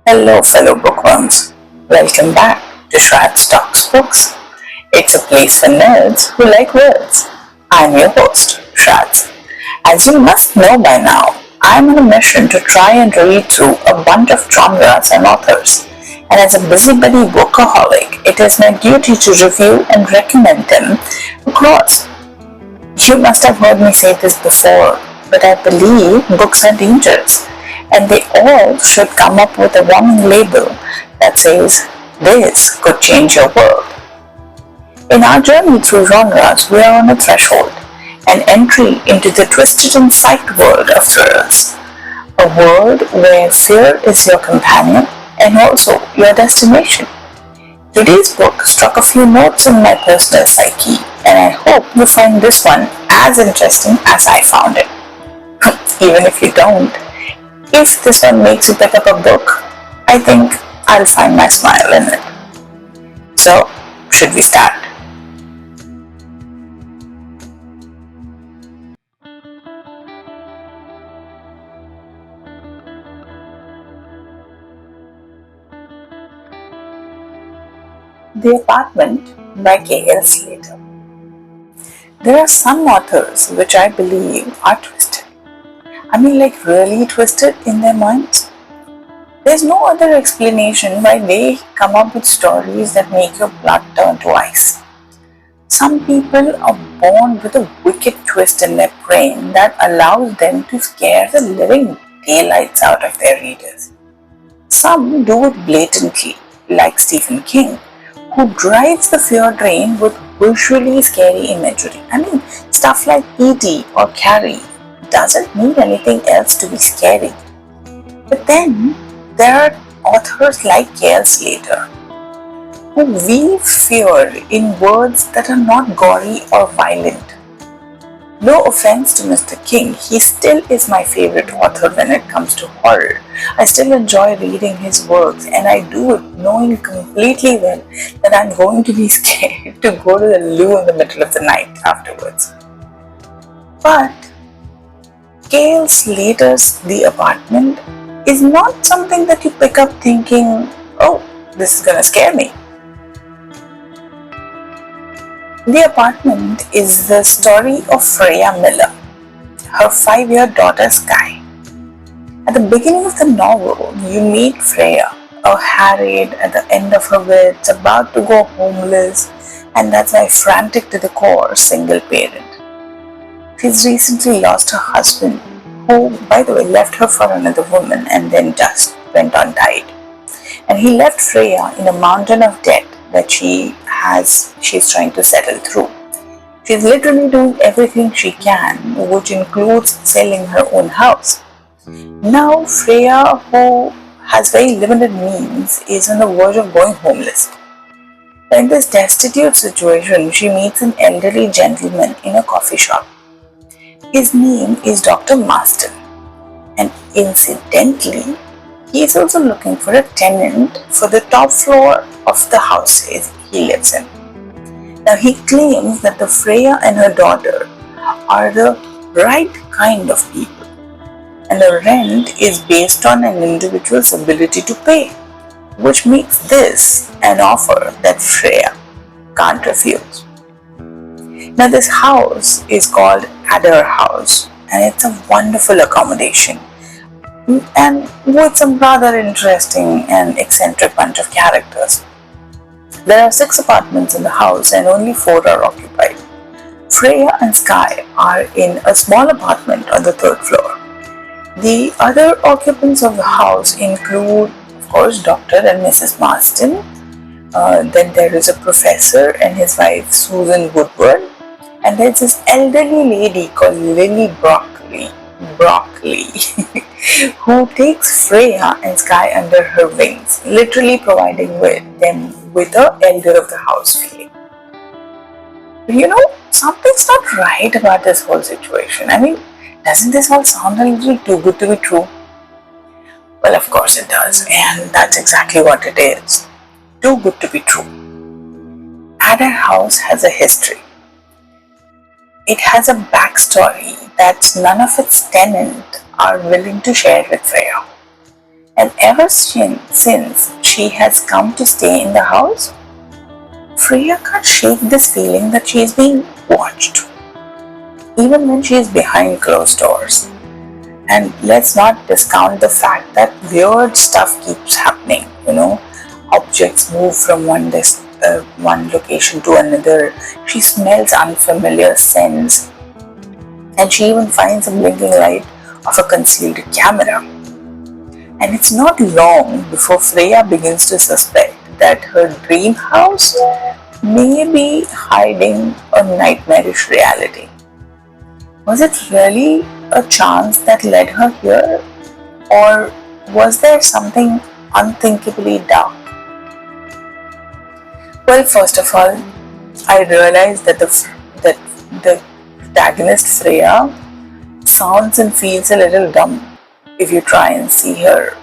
Hello, fellow bookworms. Welcome back to Shrad's Talks Books. It's a place for nerds who like words. I'm your host, Shrad. As you must know by now, I'm on a mission to try and read through a bunch of genres and authors. And as a busybody workaholic, it is my duty to review and recommend them across. You must have heard me say this before, but I believe books are dangerous. And they all should come up with a warning label that says, "This could change your world." In our journey through genres, we are on a threshold, an entry into the twisted and psyched world of thrillers. A world where fear is your companion and also your destination. Today's book struck a few notes in my personal psyche, and I hope you find this one as interesting as I found it. Even if you don't, if this one makes you pick up a book, I think I'll find my smile in it. So, should we start? The Apartment by K.L. Slater. There are some authors which I believe are twisted. Like really twisted in their minds. There's no other explanation why they come up with stories that make your blood turn to ice. Some people are born with a wicked twist in their brain that allows them to scare the living daylights out of their readers. Some do it blatantly, like Stephen King, who drives the fear train with visually scary imagery. Stuff like E.T. or Carrie doesn't need anything else to be scary. But then there are authors like K.L. Slater who weave fear in words that are not gory or violent. No offense to Mr. King, he still is my favorite author when it comes to horror. I still enjoy reading his works, and I do it knowing completely well that I'm going to be scared to go to the loo in the middle of the night afterwards. But K.L. Slater's The Apartment is not something that you pick up thinking, "Oh, this is gonna scare me." The Apartment is the story of Freya Miller, her 5-year daughter Sky. At the beginning of the novel, you meet Freya, a harried, at the end of her wits, about to go homeless, and that's why frantic to the core single parent. She's recently lost her husband, who, by the way, left her for another woman and then just went on died. And he left Freya in a mountain of debt that she's trying to settle through. She's literally doing everything she can, which includes selling her own house. Now Freya, who has very limited means, is on the verge of going homeless. In this destitute situation, she meets an elderly gentleman in a coffee shop. His name is Dr. Marston, and incidentally, he is also looking for a tenant for the top floor of the house he lives in. Now, he claims that the Freya and her daughter are the right kind of people, and the rent is based on an individual's ability to pay, which makes this an offer that Freya can't refuse. Now, this house is called Adder House, and it's a wonderful accommodation, and with some rather interesting and eccentric bunch of characters. There are 6 apartments in the house, and only 4 are occupied. Freya and Sky are in a small apartment on the 3rd floor. The other occupants of the house include, of course, Dr. and Mrs. Marston. Then there is a professor and his wife Susan Woodward. And there's this elderly lady called Lily Broccoli, who takes Freya and Sky under her wings, literally providing them with a elder of the house feeling. Something's not right about this whole situation. Doesn't this all sound a little too good to be true? Well, of course it does, and that's exactly what it is. Too good to be true. Adder House has a history. It has a backstory that none of its tenants are willing to share with Freya. And ever since she has come to stay in the house, Freya can't shake this feeling that she is being watched, even when she is behind closed doors. And let's not discount the fact that weird stuff keeps happening. Objects move from one location to another. She smells unfamiliar scents, and she even finds a blinking light of a concealed camera. And it's not long before Freya begins to suspect that her dream house may be hiding a nightmarish reality. Was it really a chance that led her here, or was there something unthinkably dark? Well, first of all, I realized that the protagonist Freya sounds and feels a little dumb if you try and see her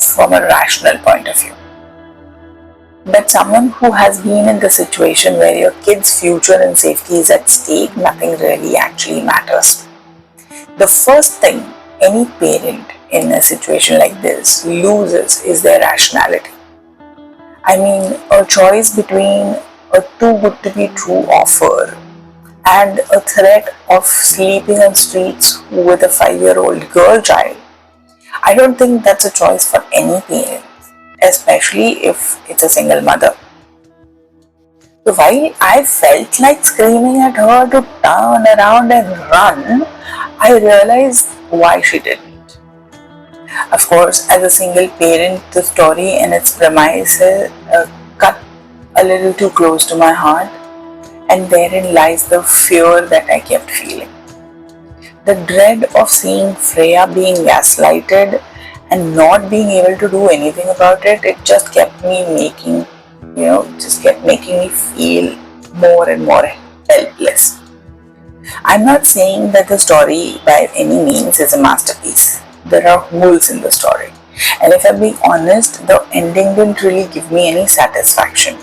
from a rational point of view. But someone who has been in the situation where your kid's future and safety is at stake, nothing really actually matters. The first thing any parent in a situation like this loses is their rationality. I mean, a choice between a too good to be true offer and a threat of sleeping on streets with a 5-year-old girl child. I don't think that's a choice for any parent, especially if it's a single mother. So while I felt like screaming at her to turn around and run, I realized why she didn't. Of course, as a single parent, the story and its premise cut a little too close to my heart, and therein lies the fear that I kept feeling. The dread of seeing Freya being gaslighted and not being able to do anything about it, it just kept making me feel more and more helpless. I'm not saying that the story by any means is a masterpiece. There are holes in the story. And if I'm being honest, the ending didn't really give me any satisfaction.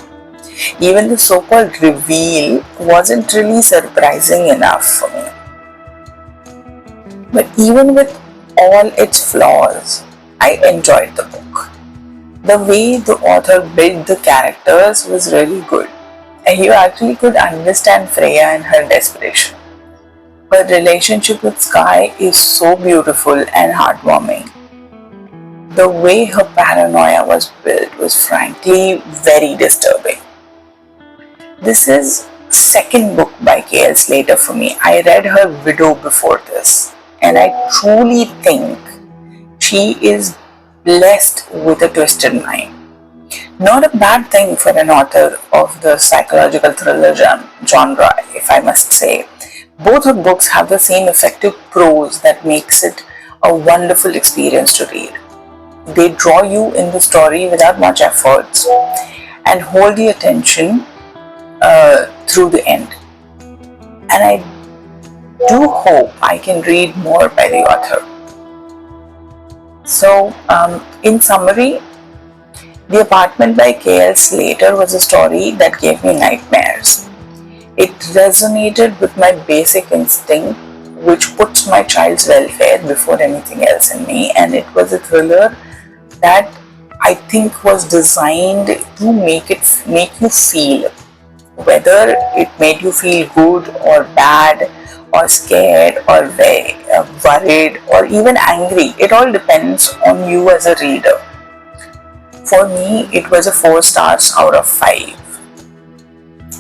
Even the so-called reveal wasn't really surprising enough for me. But even with all its flaws, I enjoyed the book. The way the author built the characters was really good, and you actually could understand Freya and her desperation. Her relationship with Sky is so beautiful and heartwarming. The way her paranoia was built was frankly very disturbing. This is second book by K.L. Slater for me. I read her Widow before this, and I truly think she is blessed with a twisted mind. Not a bad thing for an author of the psychological thriller genre, if I must say. Both her books have the same effective prose that makes it a wonderful experience to read. They draw you in the story without much efforts and hold the attention through the end. And I do hope I can read more by the author. So, in summary, The Apartment by K.L. Slater was a story that gave me nightmares. It resonated with my basic instinct, which puts my child's welfare before anything else in me, and it was a thriller that I think was designed to make you feel, whether it made you feel good or bad or scared or worried or even angry. It all depends on you as a reader. For me, it was a 4 stars out of 5.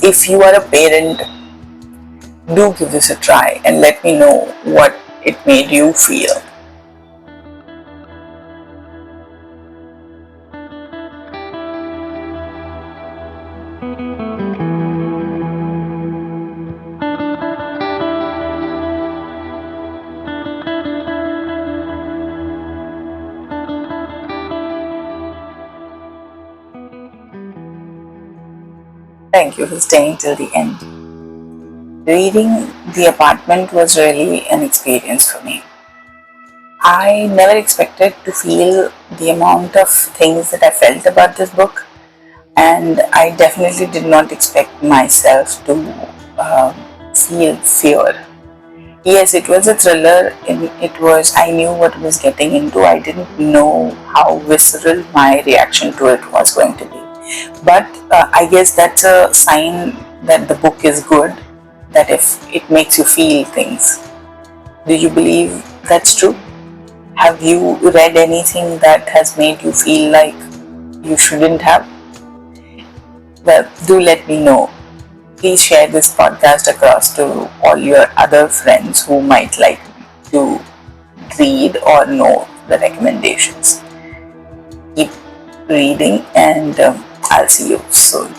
If you are a parent, do give this a try and let me know what it made you feel. Thank you for staying till the end. Reading The Apartment was really an experience for me. I never expected to feel the amount of things that I felt about this book, and I definitely did not expect myself to feel fear. Yes, it was a thriller. It was, I knew what I was getting into. I didn't know how visceral my reaction to it was going to be. But I guess that's a sign that the book is good, that if it makes you feel things. Do you believe that's true? Have you read anything that has made you feel like you shouldn't have? Well, do let me know. Please share this podcast across to all your other friends who might like to read or know the recommendations. Keep reading, and I'll see you soon.